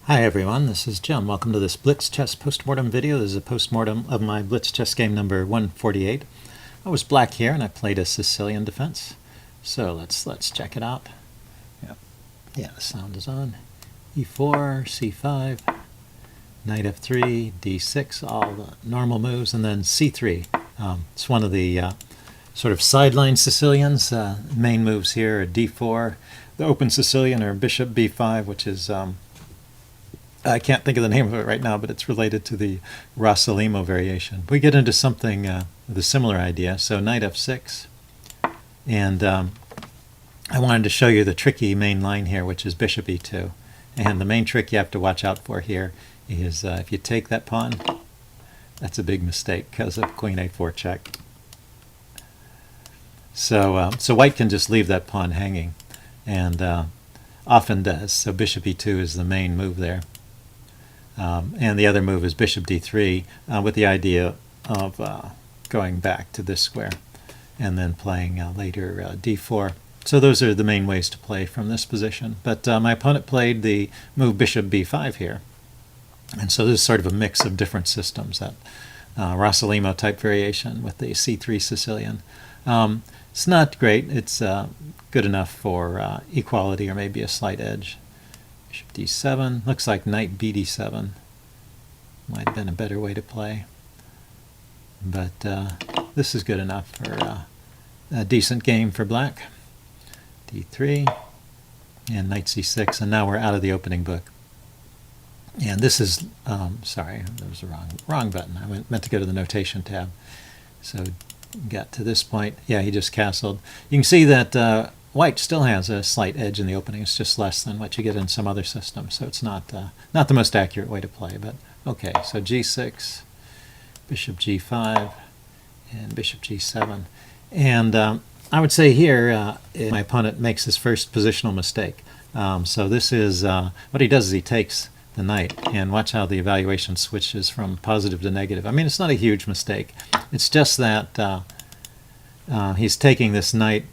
Hi everyone, this is Jim. Welcome to this Blitz chess postmortem video. This is a postmortem of my Blitz chess game number 148. I was black here and I played a Sicilian defense. So let's check it out. Yep. Yeah, the sound is on. E4, C5, knight F3, D6, all the normal moves, and then C3. It's one of the sort of sideline Sicilians. Main moves here are D4, the open Sicilian, or bishop B5, which is I can't think of the name of it right now, but it's related to the Rossalimo variation. We get into something with a similar idea. So knight F6, and I wanted to show you the tricky main line here, which is bishop E2. And the main trick you have to watch out for here is if you take that pawn, that's a big mistake because of queen A4 check. So white can just leave that pawn hanging, and often does. So bishop E2 is the main move there. And the other move is bishop d3 with the idea of going back to this square and then playing later d4. So those are the main ways to play from this position. But my opponent played the move bishop b5 here. And so this is sort of a mix of different systems, that Rossalimo type variation with the c3 Sicilian. It's not great. It's good enough for equality or maybe a slight edge. Bishop d7, looks like knight bd7 might have been a better way to play, but this is good enough for a decent game for black. D3 and knight c6, and now we're out of the opening book. And this is sorry, that was the wrong button. I meant to go to the notation tab. So got to this point. Yeah, he just castled. You can see that white still has a slight edge in the opening. It's just less than what you get in some other systems, so it's not the most accurate way to play. But okay, so g6, bishop g5, and bishop g7. And I would say here my opponent makes his first positional mistake. So this is what he does is he takes the knight, and watch how the evaluation switches from positive to negative. I mean, it's not a huge mistake. It's just that he's taking this knight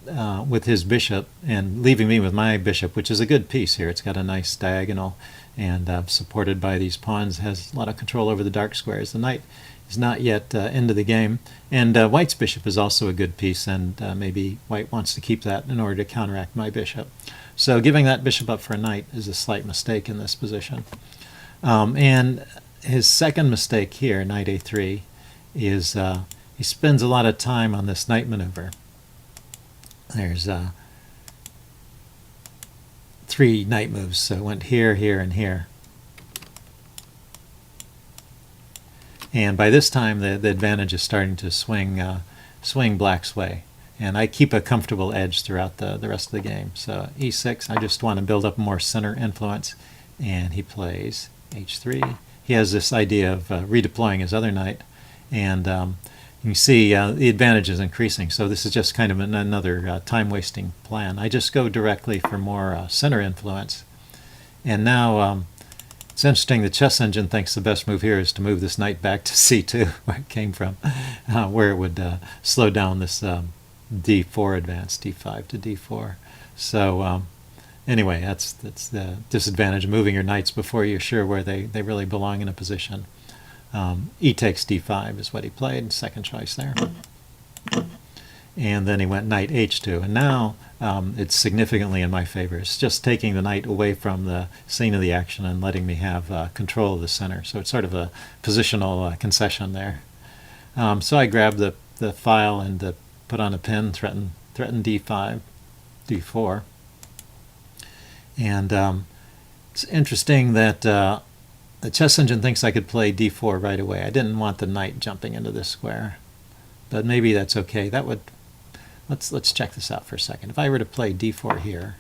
with his bishop and leaving me with my bishop, which is a good piece here. It's got a nice diagonal and supported by these pawns, has a lot of control over the dark squares. The knight is not yet into the game, and white's bishop is also a good piece, and maybe white wants to keep that in order to counteract my bishop. So giving that bishop up for a knight is a slight mistake in this position. And his second mistake here, knight a3, is he spends a lot of time on this knight maneuver. There's 3 knight moves, so it went here, here, and here. And by this time, the advantage is starting to swing black's way. And I keep a comfortable edge throughout the rest of the game. So e6, I just want to build up more center influence. And he plays h3. He has this idea of redeploying his other knight. And you can see the advantage is increasing. So this is just kind of another time-wasting plan. I just go directly for more center influence. And now it's interesting, the chess engine thinks the best move here is to move this knight back to c2, where it came from, where it would slow down this d4 advance, d5 to d4. So anyway, that's the disadvantage of moving your knights before you're sure where they really belong in a position. E takes d5 is what he played, second choice there. And then he went knight h2, and now it's significantly in my favor. It's just taking the knight away from the scene of the action and letting me have control of the center. So it's sort of a positional concession there. So I grabbed the file and put on a pin, threaten d5, d4. And it's interesting that the chess engine thinks I could play d4 right away. I didn't want the knight jumping into this square, but maybe that's okay. That would let's check this out for a second. If I were to play d4 here,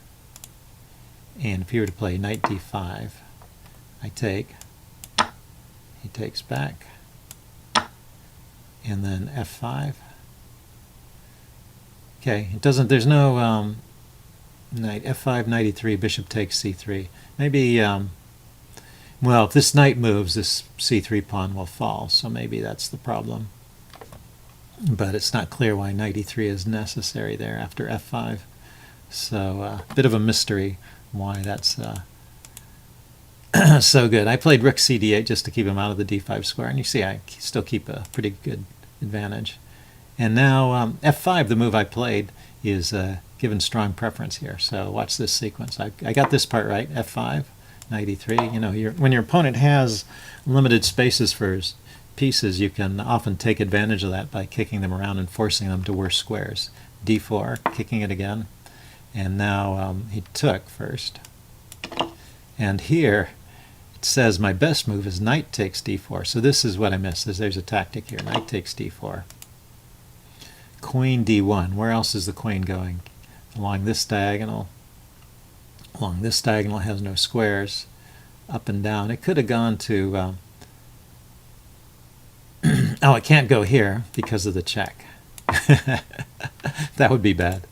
and if he were to play knight d5, I take, he takes back, and then f5. Okay, it doesn't. There's no knight f5, knight e3, bishop takes c3. Maybe. Well, if this knight moves, this c3 pawn will fall, so maybe that's the problem. But it's not clear why knight e3 is necessary there after f5. So a bit of a mystery why that's So good. I played rook cd8 just to keep him out of the d5 square, and you see I still keep a pretty good advantage. And now f5, the move I played, is given strong preference here. So watch this sequence. I got this part right, f5, knight e3. You know, when your opponent has limited spaces for his pieces, you can often take advantage of that by kicking them around and forcing them to worse squares. d4, kicking it again. And now he took first. And here it says my best move is knight takes d4. So this is what I missed. There's a tactic here. Knight takes d4. Queen d1. Where else is the queen going? Along this diagonal. Along this diagonal has no squares. Up and down. It could have gone to... oh, it can't go here because of the check. That would be bad.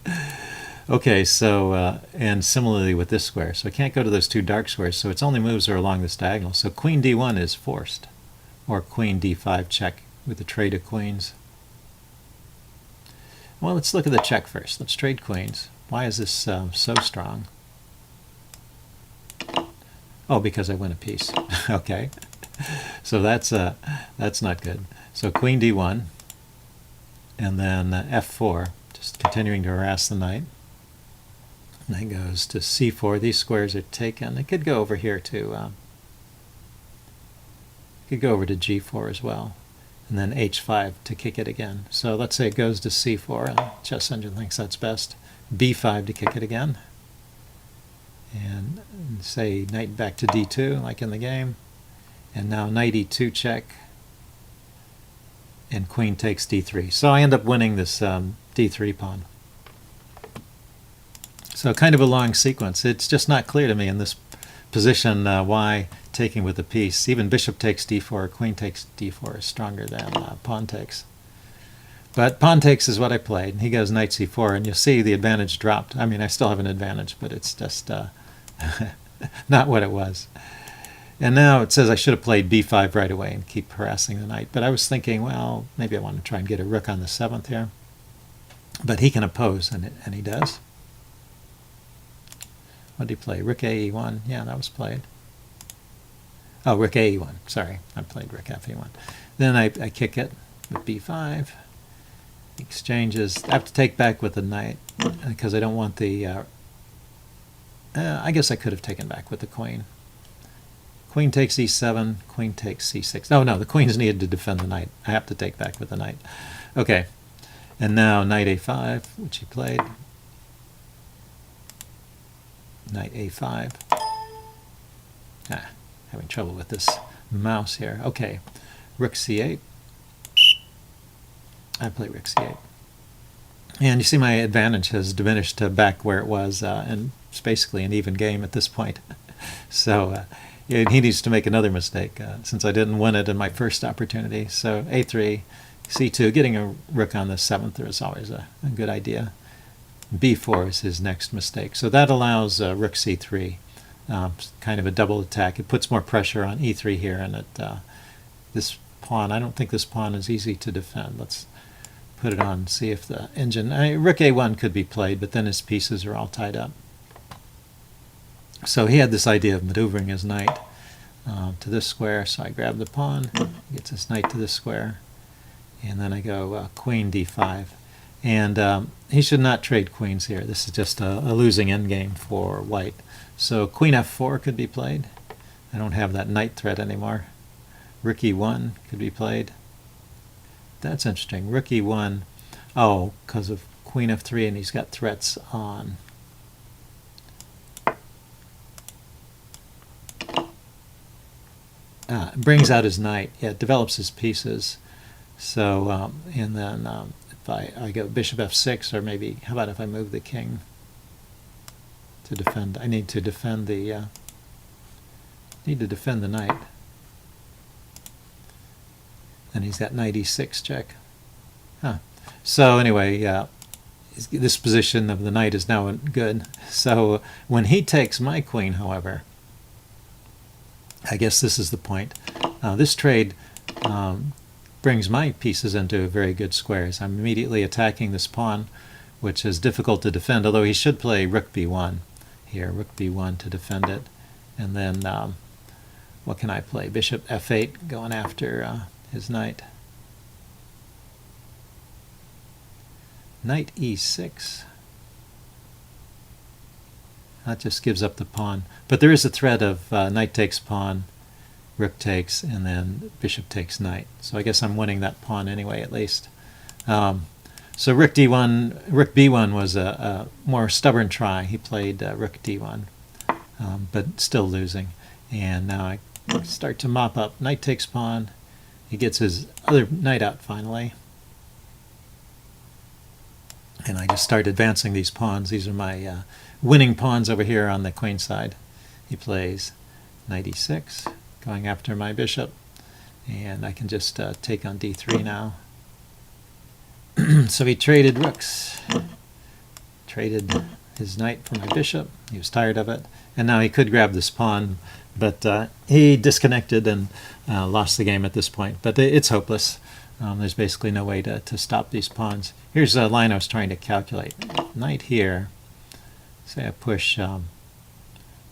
Okay, so, and similarly with this square. So it can't go to those two dark squares, so its only moves are along this diagonal. So queen d1 is forced. Or queen d5 check with the trade of queens. Well, let's look at the check first. Let's trade queens. Why is this so strong? Oh, because I win a piece. Okay. So that's not good. So queen d1, and then f4, just continuing to harass the knight. Knight goes to c4. These squares are taken. It could go over here to could go over to g4 as well, and then h5 to kick it again. So let's say it goes to c4, and Chess Engine thinks that's best. b5 to kick it again, and say knight back to d2 like in the game, and now knight e2 check, and queen takes d3. So I end up winning this d3 pawn. So kind of a long sequence. It's just not clear to me in this position why taking with a piece, even bishop takes d4 or queen takes d4 is stronger than pawn takes. But pawn takes is what I played. He goes knight c4, and you'll see the advantage dropped. I mean, I still have an advantage, but it's just not what it was. And now it says I should have played b5 right away and keep harassing the knight. But I was thinking, well, maybe I want to try and get a rook on the 7th here. But he can oppose, and he does. What did he play? Rook a1. Yeah, that was played. Oh, rook a1. Sorry, I played rook f1. Then I kick it with b5. Exchanges. I have to take back with the knight because I don't want the... I guess I could have taken back with the queen. Queen takes e7. Queen takes c6. Oh, no, the queen's needed to defend the knight. I have to take back with the knight. Okay. And now knight a5, which he played. Knight a5. Having trouble with this mouse here. Okay, rook c8. I play rook c8. And you see my advantage has diminished to back where it was, and it's basically an even game at this point. So he needs to make another mistake, since I didn't win it in my first opportunity. So a3, c2, getting a rook on the 7th is always a good idea. b4 is his next mistake. So that allows rook c3, kind of a double attack. It puts more pressure on e3 here, and this pawn, I don't think this pawn is easy to defend. Let's put it on, see if the engine... rook a1 could be played, but then his pieces are all tied up. So he had this idea of maneuvering his knight to this square, so I grab the pawn, gets his knight to this square, and then I go queen d5. And he should not trade queens here. This is just a losing endgame for white. So queen f4 could be played. I don't have that knight threat anymore. Rook e1 could be played. That's interesting. Rook e1, oh, because of queen f3, and he's got threats on. It brings out his knight. Yeah, it develops his pieces. So, and then if I go bishop f6, or maybe, how about if I move the king to defend? I need to defend the knight. And he's got knight e6 check. So anyway, this position of the knight is now good. So when he takes my queen, however, I guess this is the point. This trade brings my pieces into very good squares. I'm immediately attacking this pawn, which is difficult to defend, although he should play rook b1 here, rook b1 to defend it. And then what can I play? Bishop f8, going after his knight. Knight e6. That just gives up the pawn. But there is a threat of knight takes pawn, rook takes, and then bishop takes knight. So I guess I'm winning that pawn anyway, at least. So rook d1, rook b1 was a more stubborn try. He played rook d1, but still losing. And now I start to mop up. Knight takes pawn. He gets his other knight out finally. And I just start advancing these pawns. These are my winning pawns over here on the queen side. He plays knight e6, going after my bishop. And I can just take on d3 now. So he traded rooks. Traded his knight for my bishop. He was tired of it. And now he could grab this pawn, but he disconnected and lost the game at this point. But it's hopeless. There's basically no way to stop these pawns. Here's a line I was trying to calculate. Knight here. Say I push. The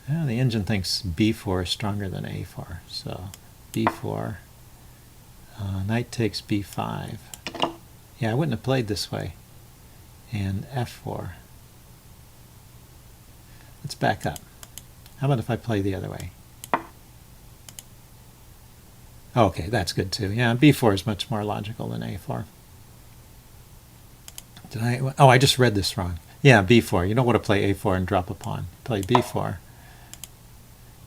engine thinks b4 is stronger than a4. So b4. Knight takes b5. Yeah, I wouldn't have played this way. And f4. Let's back up. How about if I play the other way? Okay, that's good too. Yeah, b4 is much more logical than a4. Did I? Oh, I just read this wrong. Yeah, b4. You don't want to play a4 and drop a pawn. Play b4.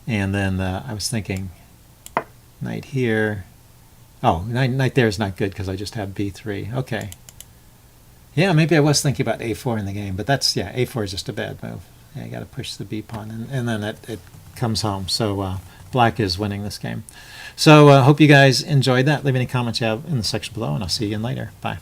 And then I was thinking knight here. Oh, knight there is not good because I just have b3. Okay. Yeah, maybe I was thinking about a4 in the game, but that's, yeah, a4 is just a bad move. Yeah, you got to push the b pawn, and then it comes home. So black is winning this game. So hope you guys enjoyed that. Leave any comments you have in the section below, and I'll see you again later. Bye.